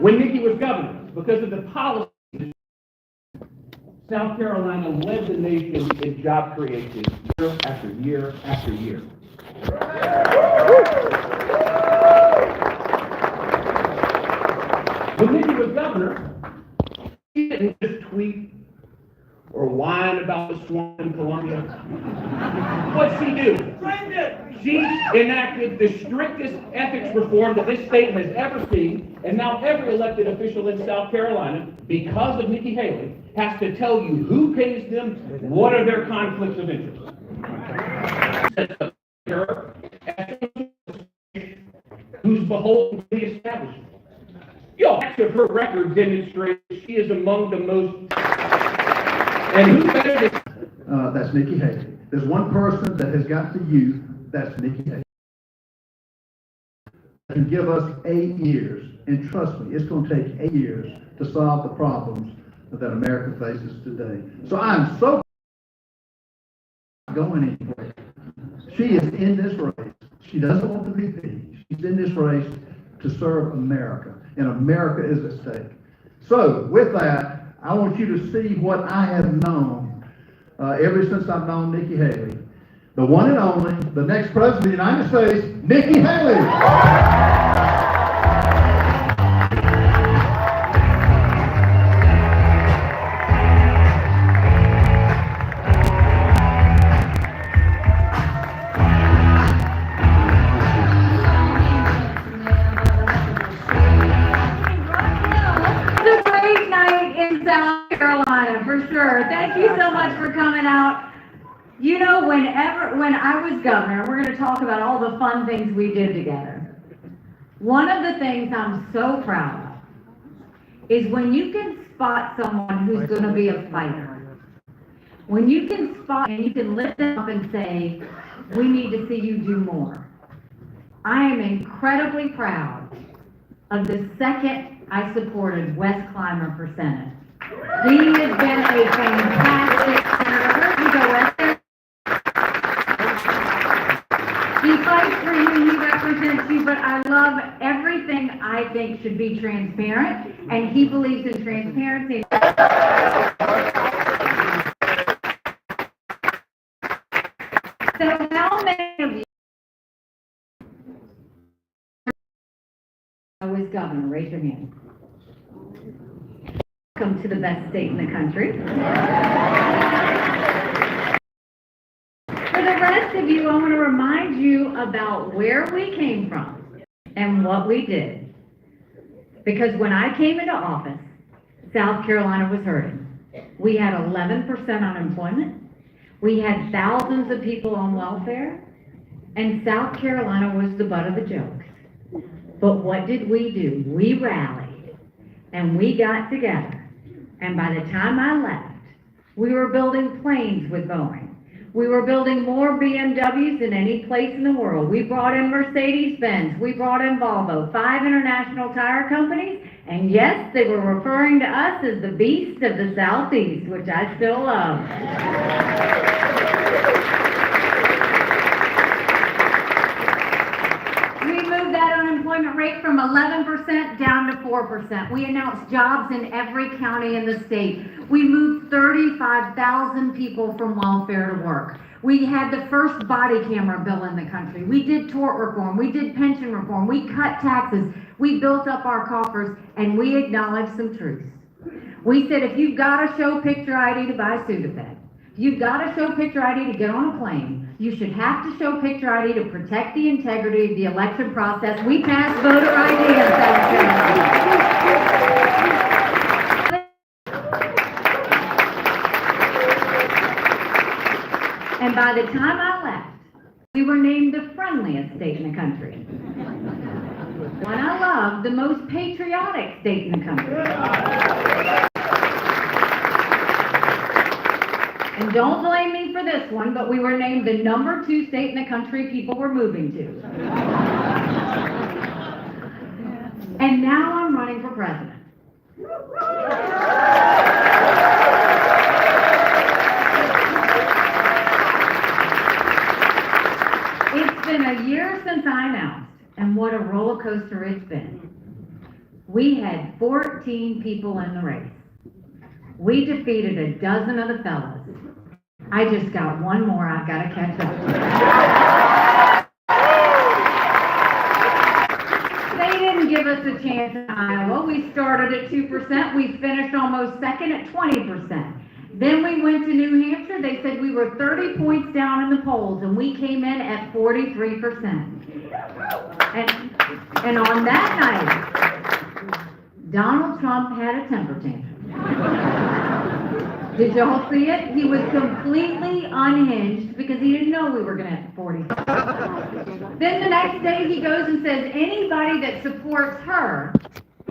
when Nikki was governor, because of the policy, South Carolina led the nation in job creation year after year after year. When Nikki was governor, she didn't just tweet or whine about the swamp in Columbia. What'd she do? She enacted the strictest ethics reform that this state has ever seen, and now every elected official in South Carolina, because of Nikki Haley, has to tell you who pays them, what are their conflicts of interest. Who's beholden to the establishment. Yo, actually, her record demonstrates she is among the most. And who better than that's Nikki Haley. There's one person that has got the youth, that's Nikki Haley. And give us 8 years, and trust me, it's going to take 8 years to solve the problems that America faces today. So I'm so going anywhere. She is in this race. She doesn't want to be VP. She's in this race to serve America, and America is at stake. So with that, I want you to see what I have known ever since I've known Nikki Haley. The one and only, the next president of the United States, Nikki Haley. South Carolina, for sure. Thank you so much for coming out. You know, when I was governor, we're going to talk about all the fun things we did together. One of the things I'm so proud of is when you can spot someone who's going to be a fighter. When you can spot and you can lift them up and say, we need to see you do more. I am incredibly proud of the second I supported Wes Clymer for Senate. He has been a fantastic senator. You go, Wes. He fights for you, he represents you, but I love everything I think should be transparent, and he believes in transparency. So how many of you I was governor? Raise your hand. Welcome to the best state in the country. For the rest of you, I want to remind you about where we came from and what we did. Because when I came into office, South Carolina was hurting. We had 11% unemployment. We had thousands of people on welfare. And South Carolina was the butt of the jokes. But what did we do? We rallied and we got together. And by the time I left, we were building planes with Boeing. We were building more BMWs than any place in the world. We brought in Mercedes-Benz. We brought in Volvo, 5 international tire companies. And yes, they were referring to us as the beast of the Southeast, which I still love. That unemployment rate from 11% down to 4%. We announced jobs in every county in the state. We moved 35,000 people from welfare to work. We had the first body camera bill in the country. We did tort reform. We did pension reform. We cut taxes. We built up our coffers, and we acknowledged some truths. We said, if you've got to show picture ID to buy Sudafed, if you've got to show picture ID to get on a plane, you should have to show picture ID to protect the integrity of the election process. We passed voter ID in South Carolina. And by the time I left, we were named the friendliest state in the country. One I love, the most patriotic state in the country. And don't blame me for this one, but we were named the #2 state in the country people were moving to. And now I'm running for president. It's been a year since I announced, and what a roller coaster it's been. we had 14 people in the race. We defeated a dozen of the fellas. I just got one more I've got to catch up. They didn't give us a chance in Iowa. We started at 2%. We finished almost second at 20%. Then we went to New Hampshire. They said we were 30 points down in the polls, and we came in at 43%. And on that night, Donald Trump had a temper tantrum. Did y'all see it? He was completely unhinged because he didn't know we were going to have 40. Then the next day he goes and says anybody that supports her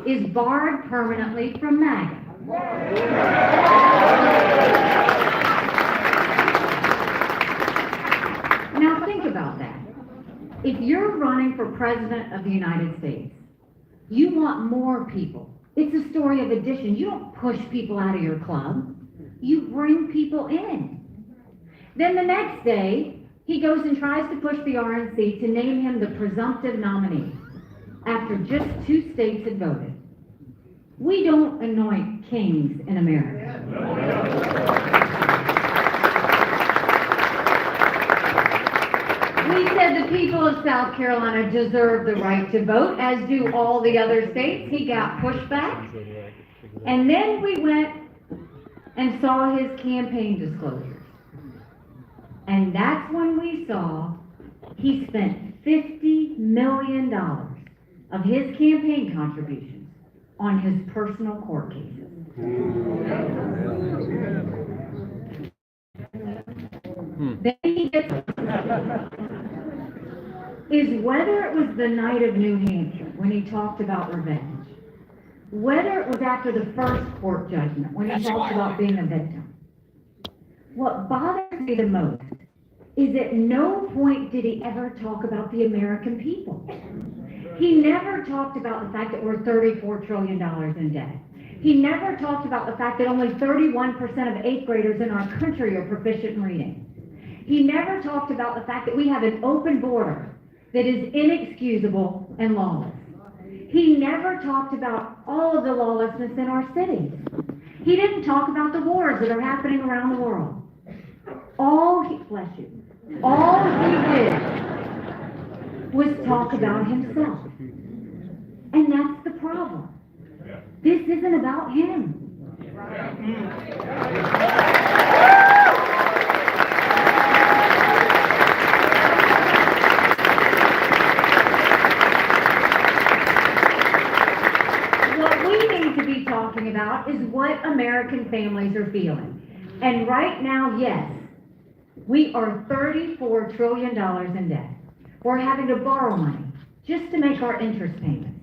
is barred permanently from MAGA. Now think about that. If you're running for President of the United States, you want more people. It's a story of addition. You don't push people out of your club. You bring people in. Then the next day, he goes and tries to push the RNC to name him the presumptive nominee after just 2 states had voted. We don't anoint kings in America. We said the people of South Carolina deserve the right to vote, as do all the other states. He got pushback. And then we went and saw his campaign disclosures. And that's when we saw he spent $50 million of his campaign contributions on his personal court cases. Then he gets is whether it was the night of New Hampshire when he talked about revenge, whether it was after the first court judgment when he talked about being a victim. What bothers me the most is at no point did he ever talk about the American people. He never talked about the fact that we're $34 trillion in debt. He never talked about the fact that only 31% of 8th graders in our country are proficient in reading. He never talked about the fact that we have an open border that is inexcusable and lawless. He never talked about all of the lawlessness in our cities. He didn't talk about the wars that are happening around the world. All he did was talk about himself. And that's the problem. This isn't about him. What we need to be talking about is what American families are feeling. And right now, yes, we are $34 trillion in debt. We're having to borrow money just to make our interest payments.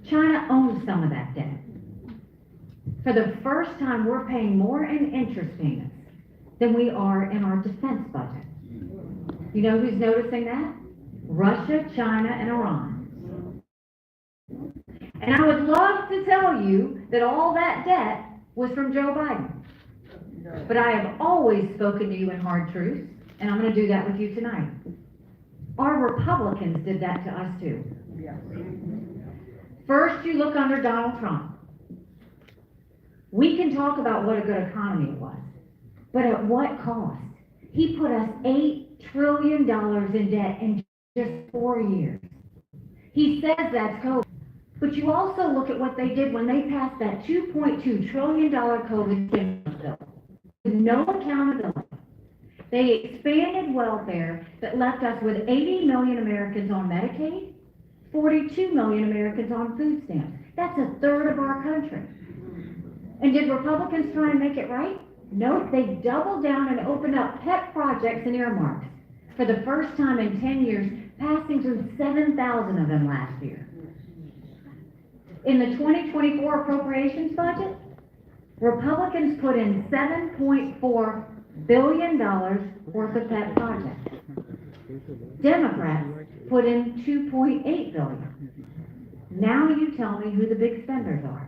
China owns some of that debt. For the first time, we're paying more in interest payments than we are in our defense budget. You know who's noticing that? Russia, China, and Iran. And I would love to tell you that all that debt was from Joe Biden. But I have always spoken to you in hard truth, and I'm going to do that with you tonight. Our Republicans did that to us too. First, you look under Donald Trump. We can talk about what a good economy it was, but at what cost? He put us $8 trillion in debt in just 4 years. He says that's COVID. But you also look at what they did when they passed that $2.2 trillion COVID stimulus bill. With no accountability. They expanded welfare that left us with 80 million Americans on Medicaid, 42 million Americans on food stamps. That's a third of our country. And did Republicans try and make it right? No, they doubled down and opened up pet projects and earmarks for the first time in 10 years, passing through 7,000 of them last year. In the 2024 appropriations budget, Republicans put in $7.4 billion worth of pet projects. Democrats put in $2.8 billion. Now you tell me who the big spenders are.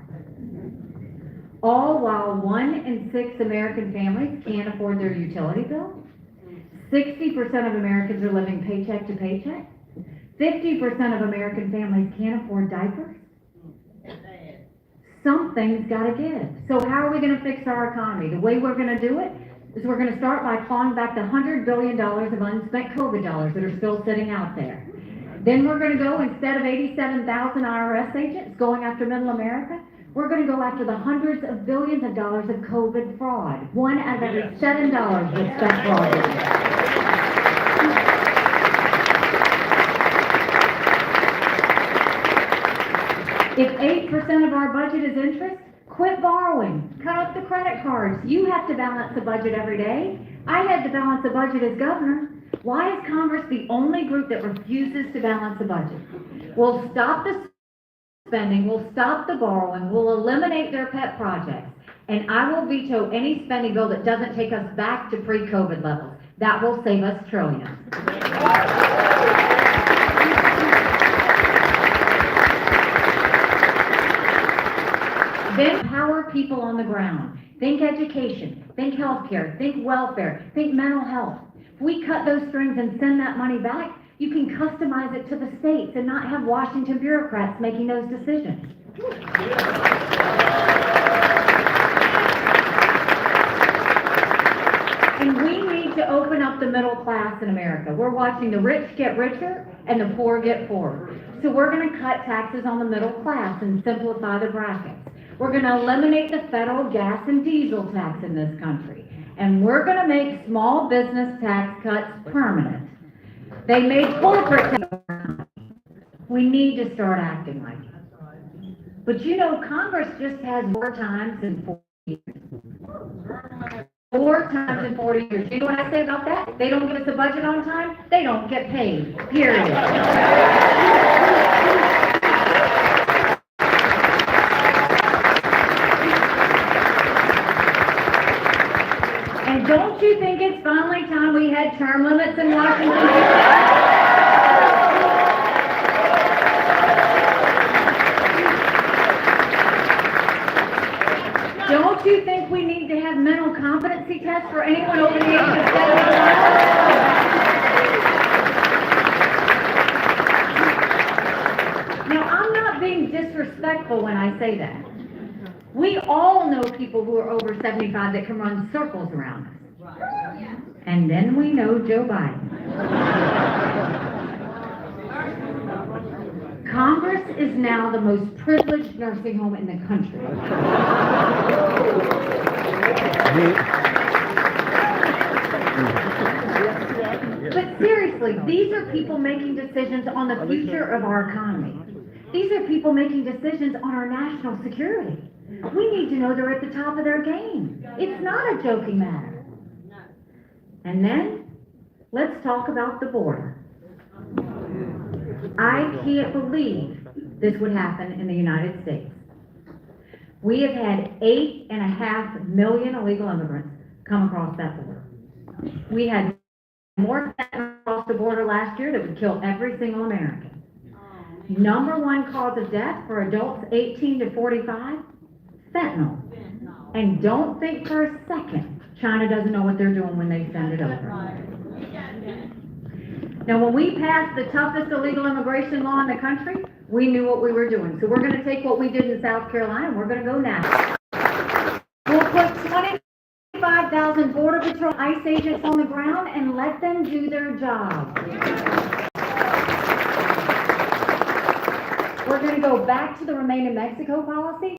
All while 1 in 6 American families can't afford their utility bill. 60% of Americans are living paycheck to paycheck. 50% of American families can't afford diapers. Something's gotta give. So how are we gonna fix our economy? The way we're gonna do it is we're gonna start by clawing back the $100 billion of unspent COVID dollars that are still sitting out there. Then we're gonna go, instead of 87,000 IRS agents going after middle America, we're gonna go after the hundreds of billions of dollars of COVID fraud. One out of every $7 was spent fraud. If 8% of our budget is interest, quit borrowing, cut off the credit cards. You have to balance the budget every day. I had to balance the budget as governor. Why is Congress the only group that refuses to balance the budget? We'll stop the spending, we'll stop the borrowing, we'll eliminate their pet projects, and I will veto any spending bill that doesn't take us back to pre-COVID levels. That will save us trillions. Then empower people on the ground. Think education, think healthcare, think welfare, think mental health. If we cut those strings and send that money back, you can customize it to the states and not have Washington bureaucrats making those decisions. And we need to open up the middle class in America. We're watching the rich get richer and the poor get poorer. So we're going to cut taxes on the middle class and simplify the brackets. We're going to eliminate the federal gas and diesel tax in this country. And we're going to make small business tax cuts permanent. They made corporate tax. We need to start acting like it. But you know, Congress just has more times in 40 years. 4 times in 40 years. You know what I say about that? They don't give us a budget on time, they don't get paid, period. And don't you think it's finally time we had term limits in Washington? Don't you think we need to have mental competency tests for anyone over the age of 75? Now, I'm not being disrespectful when I say that. We all know people who are over 75 that can run circles around us. And then we know Joe Biden. Congress is now the most privileged nursing home in the country. But seriously, these are people making decisions on the future of our economy. These are people making decisions on our national security. We need to know they're at the top of their game. It's not a joking matter. And then, let's talk about the border. I can't believe this would happen in the United States. We have had 8.5 million illegal immigrants come across that border. We had more across the border last year that would kill every single American. Number 1 cause of death for adults 18 to 45, fentanyl. And don't think for a second China doesn't know what they're doing when they send it over. Now, when we passed the toughest illegal immigration law in the country, we knew what we were doing. So we're going to take what we did in South Carolina and we're going to go now. We'll put 25,000 Border Patrol ICE agents on the ground and let them do their job. We're going to go back to the Remain in Mexico policy.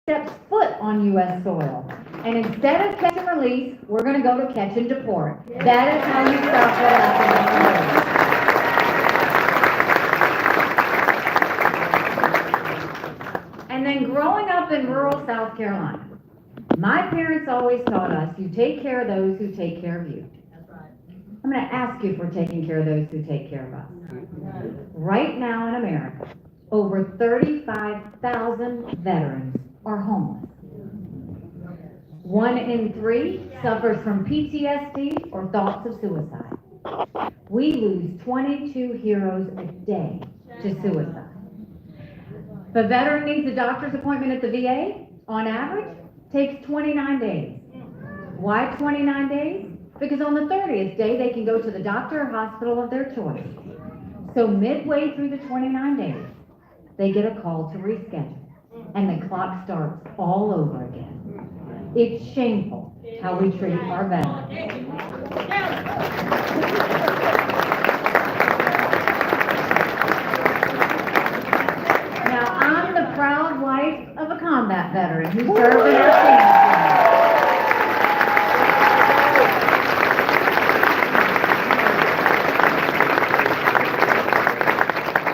Steps foot on U.S. soil. And instead of catch and release, we're going to go to catch and deport. That is how you stop what. And then growing up in rural South Carolina, my parents always taught us, you take care of those who take care of you. I'm going to ask you if we're taking care of those who take care of us. Right now in America, over 35,000 veterans are homeless. 1 in 3 suffers from PTSD or thoughts of suicide. We lose 22 heroes a day to suicide. If a veteran needs a doctor's appointment at the VA, on average, takes 29 days. Why 29 days? Because on the 30th day, they can go to the doctor or hospital of their choice. So midway through the 29 days, they get a call to reschedule. and the clock starts all over again. It's shameful how we treat our veterans. Now, I'm the proud wife of a combat veteran who served in Afghanistan.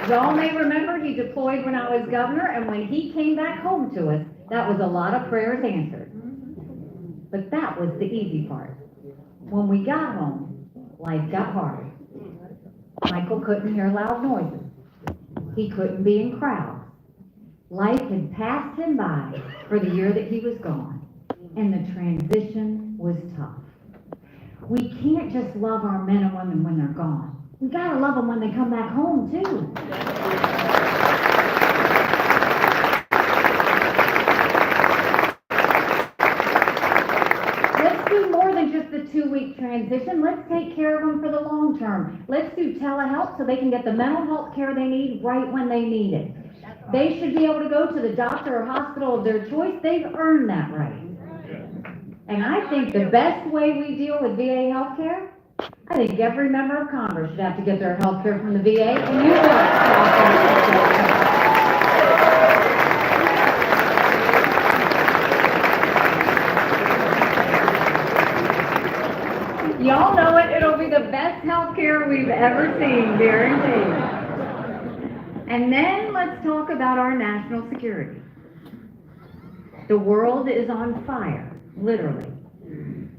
Y'all may remember he deployed when I was governor, and when he came back home to us, that was a lot of prayers answered. But that was the easy part. When we got home, life got hard. Michael couldn't hear loud noises. He couldn't be in crowds. Life had passed him by for the year that he was gone, and the transition was tough. We can't just love our men and women when they're gone. We gotta love them when they come back home, too. Let's do more than just the 2-week transition. Let's take care of them for the long term. Let's do telehealth so they can get the mental health care they need right when they need it. They should be able to go to the doctor or hospital of their choice. They've earned that right. And I think the best way we deal with VA health care, I think every member of Congress should have to get their health care from the VA, and you will. Y'all know it, it'll be the best health care we've ever seen, guaranteed. And then let's talk about our national security. The world is on fire, literally.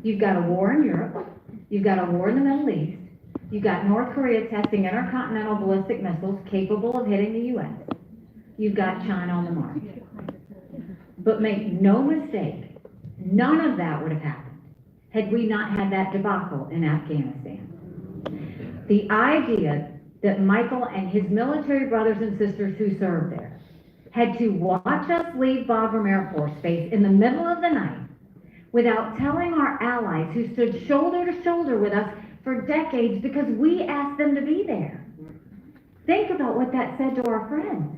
You've got a war in Europe. You've got a war in the Middle East. You've got North Korea testing intercontinental ballistic missiles capable of hitting the U.S. You've got China on the march. But make no mistake, none of that would have happened had we not had that debacle in Afghanistan. The idea that Michael and his military brothers and sisters who served there had to watch us leave Bagram Air Force Base in the middle of the night without telling our allies who stood shoulder to shoulder with us for decades because we asked them to be there. Think about what that said to our friends.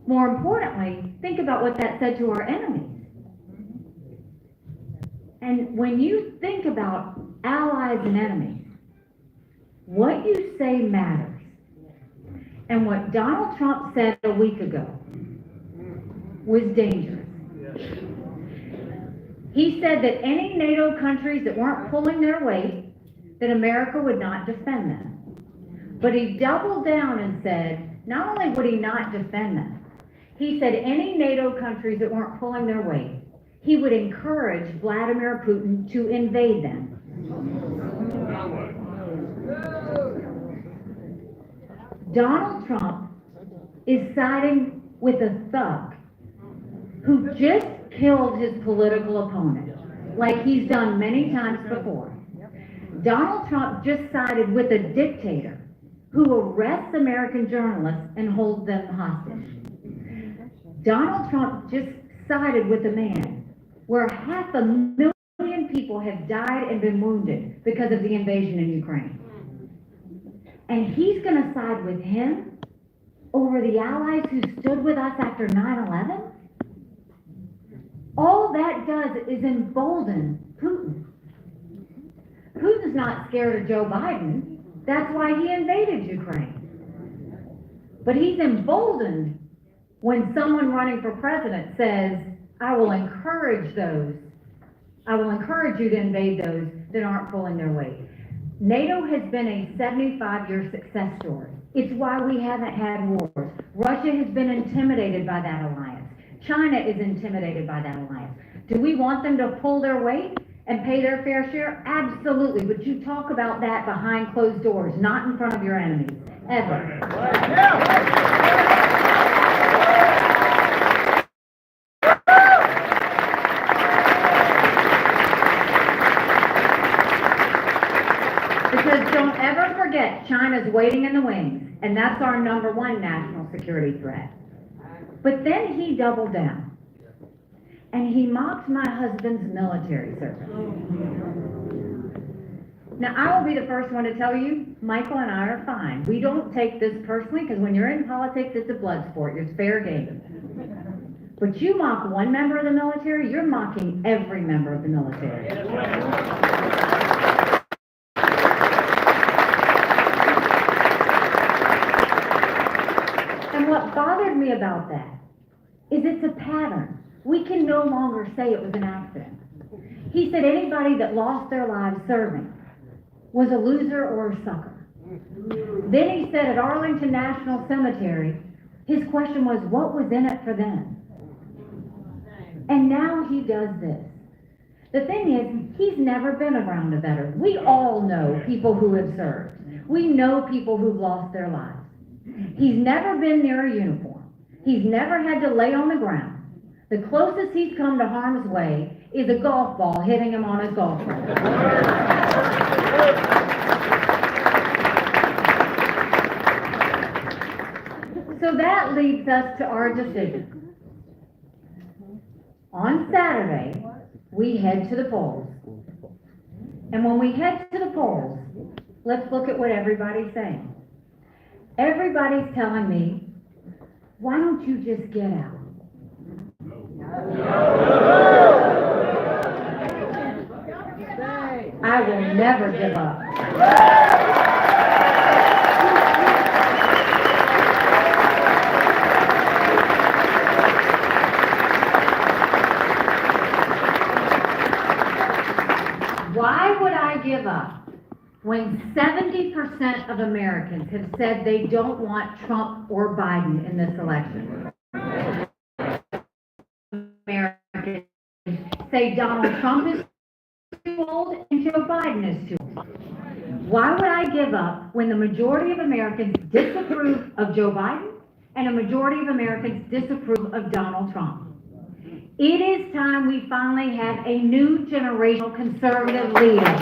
More importantly, think about what that said to our enemies. And when you think about allies and enemies, what you say matters. And what Donald Trump said a week ago was dangerous. He said that any NATO countries that weren't pulling their weight, that America would not defend them. But he doubled down and said, not only would he not defend them, he said any NATO countries that weren't pulling their weight, he would encourage Vladimir Putin to invade them. Donald Trump is siding with a thug who just killed his political opponent, like he's done many times before. Donald Trump just sided with a dictator who arrests American journalists and holds them hostage. Donald Trump just sided with a man where 500,000 people have died and been wounded because of the invasion in Ukraine. And he's going to side with him over the allies who stood with us after 9/11? All that does is embolden Putin. Putin's not scared of Joe Biden. That's why he invaded Ukraine. But he's emboldened when someone running for president says, I will encourage you to invade those that aren't pulling their weight. NATO has been a 75-year success story. It's why we haven't had wars. Russia has been intimidated by that alliance. China is intimidated by that alliance. Do we want them to pull their weight and pay their fair share? Absolutely, but you talk about that behind closed doors, not in front of your enemies, ever. Because don't ever forget, China's waiting in the wings, and that's our #1 national security threat. But then he doubled down, and he mocked my husband's military service. Now, I will be the first one to tell you, Michael and I are fine. We don't take this personally, because when you're in politics, it's a blood sport. It's fair game. But you mock one member of the military, you're mocking every member of the military. And what bothered me about that is it's a pattern. We can no longer say it was an accident. He said anybody that lost their lives serving was a loser or a sucker. Then he said at Arlington National Cemetery, his question was, what was in it for them? And now he does this. The thing is, he's never been around a veteran. We all know people who have served. We know people who've lost their lives. He's never been near a uniform. He's never had to lay on the ground. The closest he's come to harm's way is a golf ball hitting him on his golf ball. So that leads us to our decision. On Saturday, we head to the polls. And when we head to the polls, let's look at what everybody's saying. Everybody's telling me, why don't you just get out? I will never give up. Why would I give up when 70% of Americans have said they don't want Trump or Biden in this election? Americans say Donald Trump is too old and Joe Biden is too old. Why would I give up when the majority of Americans disapprove of Joe Biden and a majority of Americans disapprove of Donald Trump? It is time we finally have a new generational conservative leader.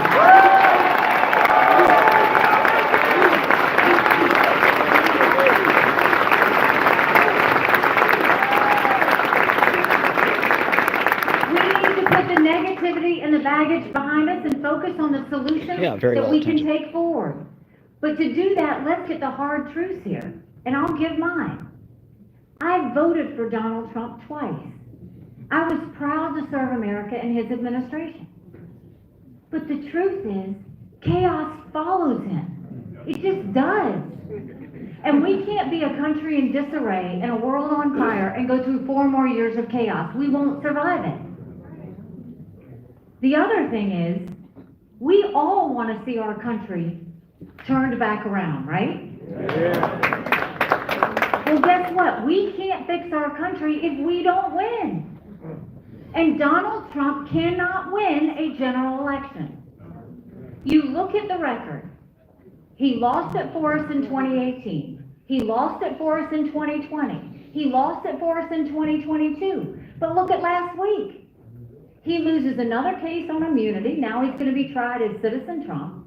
And the baggage behind us and focus on the solutions that we can take forward. But to do that, let's get the hard truths here. And I'll give mine. I voted for Donald Trump twice. I was proud to serve America in his administration. But the truth is, chaos follows him. It just does. And we can't be a country in disarray and a world on fire and go through 4 more years of chaos. We won't survive it. The other thing is, we all want to see our country turned back around, right? Yeah. Well, guess what? We can't fix our country if we don't win. And Donald Trump cannot win a general election. You look at the record. He lost it for us in 2018. He lost it for us in 2020. He lost it for us in 2022. But look at last week. He loses another case on immunity. Now he's going to be tried as Citizen Trump.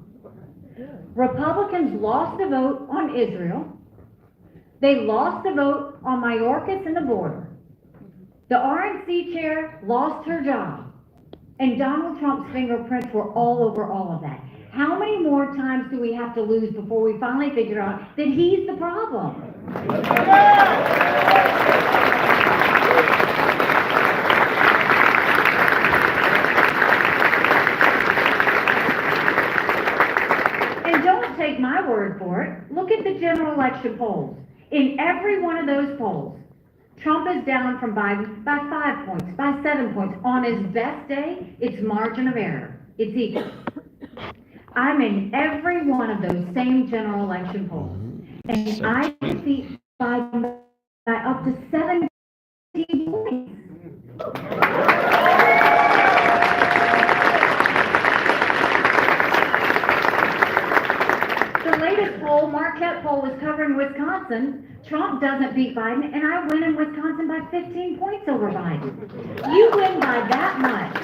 Republicans lost the vote on Israel. They lost the vote on Mayorkas and the border. The RNC chair lost her job. And Donald Trump's fingerprints were all over all of that. How many more times do we have to lose before we finally figure out that he's the problem? Take my word for it. Look at the general election polls. In every one of those polls, Trump is down from Biden by 5 points, by 7 points. On his best day, it's margin of error. It's equal. I'm in every one of those same general election polls. And I defeat Biden by up to 17 points. The latest poll, Marquette poll, was covering Wisconsin. Trump doesn't beat Biden, and I win in Wisconsin by 15 points over Biden. You win by that much.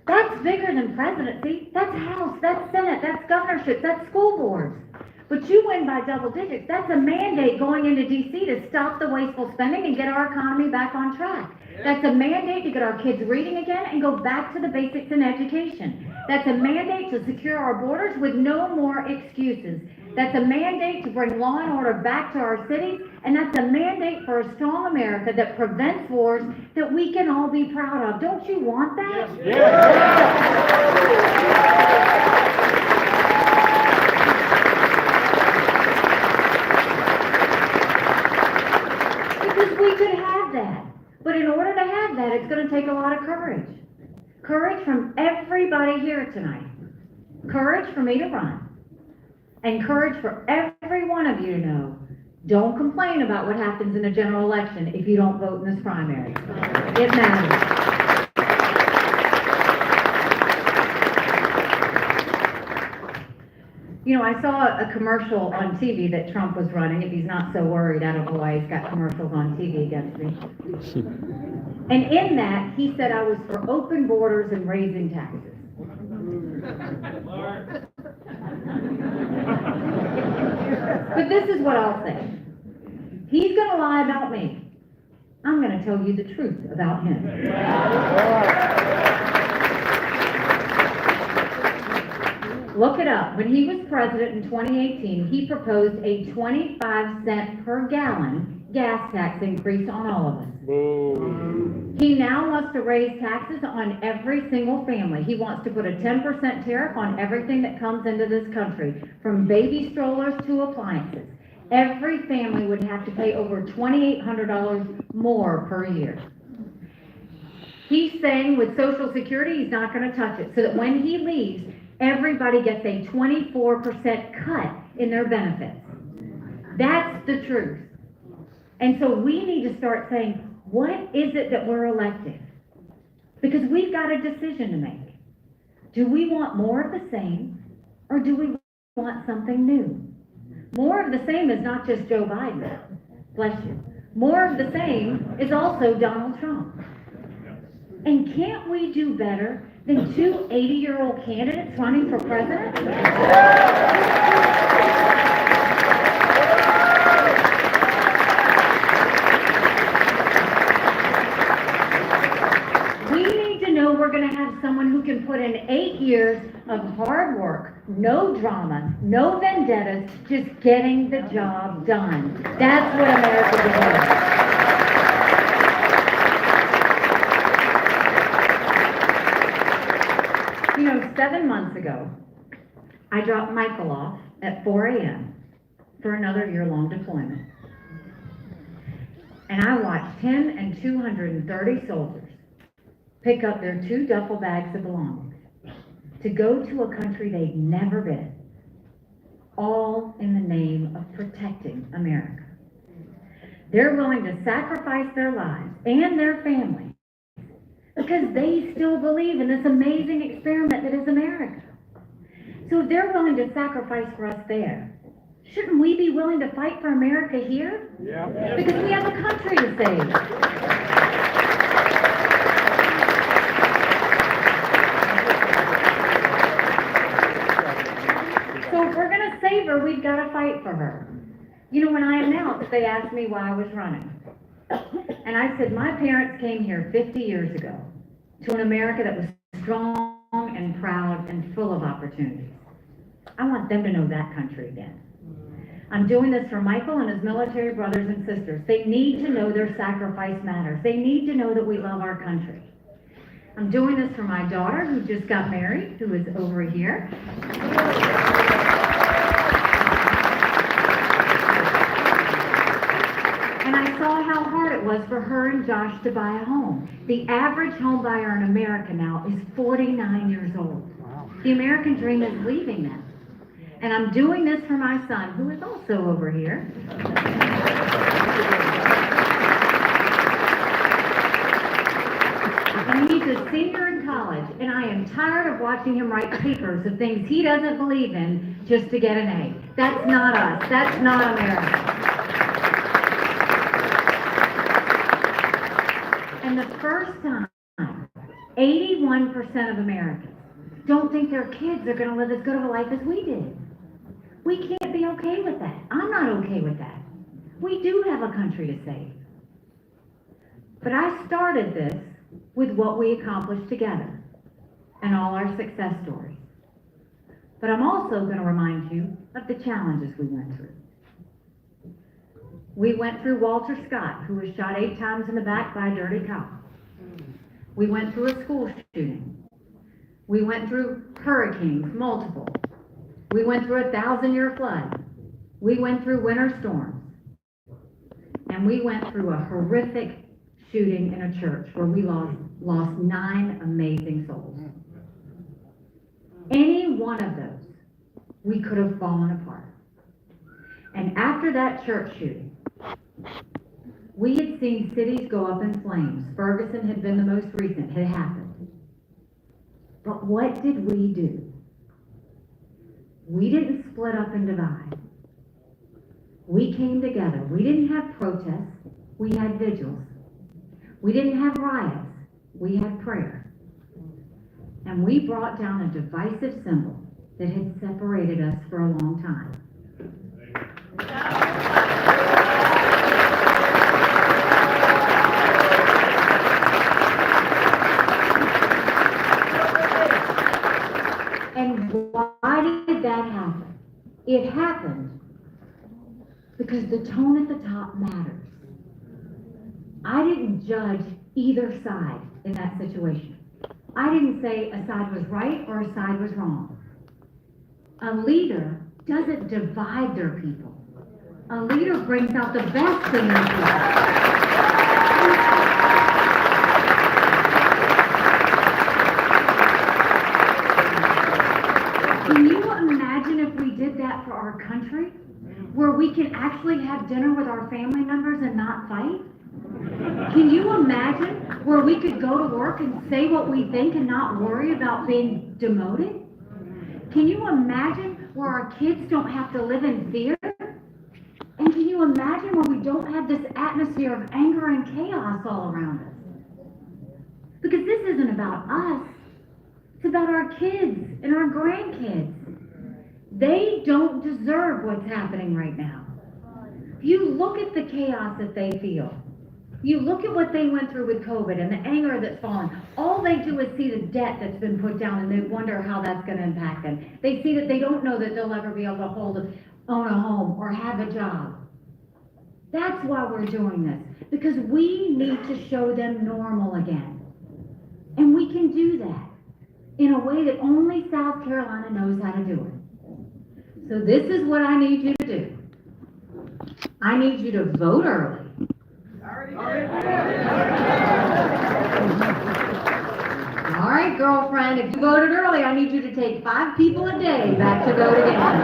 That's bigger than presidency. That's House, that's Senate, that's governorship, that's school boards. But you win by double digits. That's a mandate going into D.C. to stop the wasteful spending and get our economy back on track. That's a mandate to get our kids reading again and go back to the basics in education. That's a mandate to secure our borders with no more excuses. That's a mandate to bring law and order back to our cities, and that's a mandate for a strong America that prevents wars that we can all be proud of. Don't you want that? Because we could have that. But in order to have that, it's going to take a lot of courage. Courage from everybody here tonight. Courage for me to run. And courage for every one of you to know, don't complain about what happens in a general election if you don't vote in this primary. It matters. You know, I saw a commercial on TV that Trump was running. If he's not so worried, I don't know why he's got commercials on TV against me. And in that, he said I was for open borders and raising taxes. But this is what I'll say. He's going to lie about me. I'm going to tell you the truth about him. Look it up. When he was president in 2018, he proposed a 25-cent per gallon gas tax increase on all of us. He now wants to raise taxes on every single family. He wants to put a 10% tariff on everything that comes into this country, from baby strollers to appliances. Every family would have to pay over $2,800 more per year. He's saying with Social Security, he's not going to touch it, so that when he leaves, everybody gets a 24% cut in their benefits. That's the truth. And so we need to start saying, what is it that we're electing? Because we've got a decision to make. Do we want more of the same, or do we want something new? More of the same is not just Joe Biden. Bless you. More of the same is also Donald Trump. And can't we do better than two 80-year-old candidates running for president? We're going to have someone who can put in 8 years of hard work, no drama, no vendettas, just getting the job done. That's what America deserves. You know, 7 months ago, I dropped Michael off at 4 a.m. for another year-long deployment. And I watched him and 230 soldiers pick up their 2 duffel bags of belongings to go to a country they'd never been, all in the name of protecting America. They're willing to sacrifice their lives and their families because they still believe in this amazing experiment that is America. So if they're willing to sacrifice for us there, shouldn't we be willing to fight for America here? Yeah. Because we have a country to save. So if we're going to save her, we've got to fight for her. You know, when I announced, they asked me why I was running. And I said, my parents came here 50 years ago to an America that was strong and proud and full of opportunities. I want them to know that country again. I'm doing this for Michael and his military brothers and sisters. They need to know their sacrifice matters. They need to know that we love our country. I'm doing this for my daughter, who just got married, who is over here. And I saw how hard it was for her and Josh to buy a home. The average home buyer in America now is 49 years old. The American dream is leaving them. And I'm doing this for my son, who is also over here. And he's a senior in college, and I am tired of watching him write papers of things he doesn't believe in just to get an A. That's not us. That's not America. And the first time, 81% of Americans don't think their kids are going to live as good of a life as we did. We can't be okay with that. I'm not okay with that. We do have a country to save. But I started this with what we accomplished together and all our success stories. But I'm also going to remind you of the challenges we went through. We went through Walter Scott, who was shot 8 times in the back by a dirty cop. We went through a school shooting. We went through hurricanes, multiple. We went through a 1,000-year flood. We went through winter storms. And we went through a horrific shooting in a church where we lost 9 amazing souls. Any one of those, we could have fallen apart. And after that church shooting, we had seen cities go up in flames. Ferguson had been the most recent, had happened. But what did we do? We didn't split up and divide. We came together. We didn't have protests. We had vigils. We didn't have riots. We had prayer. And we brought down a divisive symbol that had separated us for a long time. And why did that happen? It happened because the tone at the top matters. I didn't judge either side in that situation. I didn't say a side was right or a side was wrong. A leader doesn't divide their people. A leader brings out the best in their people. Can you imagine if we did that for our country? Where we can actually have dinner with our family members and not fight? Can you imagine where we could go to work and say what we think and not worry about being demoted? Can you imagine where our kids don't have to live in fear? And can you imagine where we don't have this atmosphere of anger and chaos all around us? Because this isn't about us. It's about our kids and our grandkids. They don't deserve what's happening right now. You look at the chaos that they feel. You look at what they went through with COVID and the anger that's fallen. All they do is see the debt that's been put down and they wonder how that's going to impact them. They see that they don't know that they'll ever be able to own a home or have a job. That's why we're doing this. Because we need to show them normal again. And we can do that in a way that only South Carolina knows how to do it. So this is what I need you to do. I need you to vote early. All right, girlfriend, if you voted early, I need you to take 5 people a day back to vote again.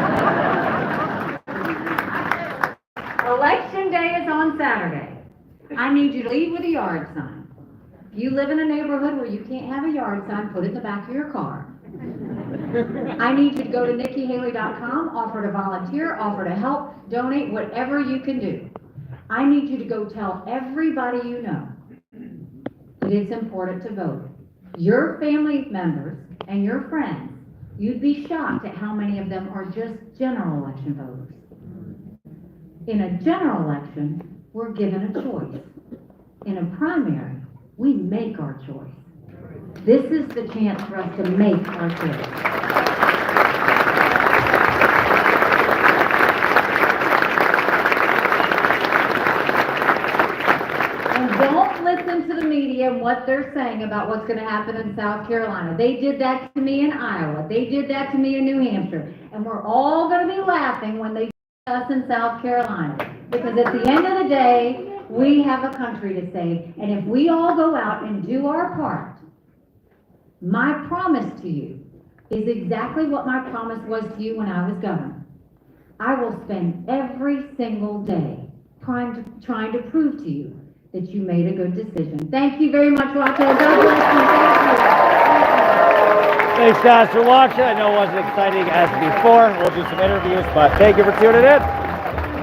Election day is on Saturday. I need you to leave with a yard sign. If you live in a neighborhood where you can't have a yard sign, put it in the back of your car. I need you to go to NikkiHaley.com, offer to volunteer, offer to help, donate, whatever you can do. I need you to go tell everybody you know that it's important to vote. Your family members and your friends, you'd be shocked at how many of them are just general election voters. In a general election, we're given a choice. In a primary, we make our choice. This is the chance for us to make our choice. Don't listen to the media and what they're saying about what's going to happen in South Carolina. They did that to me in Iowa. They did that to me in New Hampshire. And we're all going to be laughing when they do us in South Carolina. Because at the end of the day, we have a country to save. And if we all go out and do our part, my promise to you is exactly what my promise was to you when I was governor. I will spend every single day trying to prove to you that you made a good decision. Thank you very much, Rochelle. God bless you. Thanks, guys, for watching. I know it wasn't exciting as before. We'll do some interviews, but thank you for tuning in.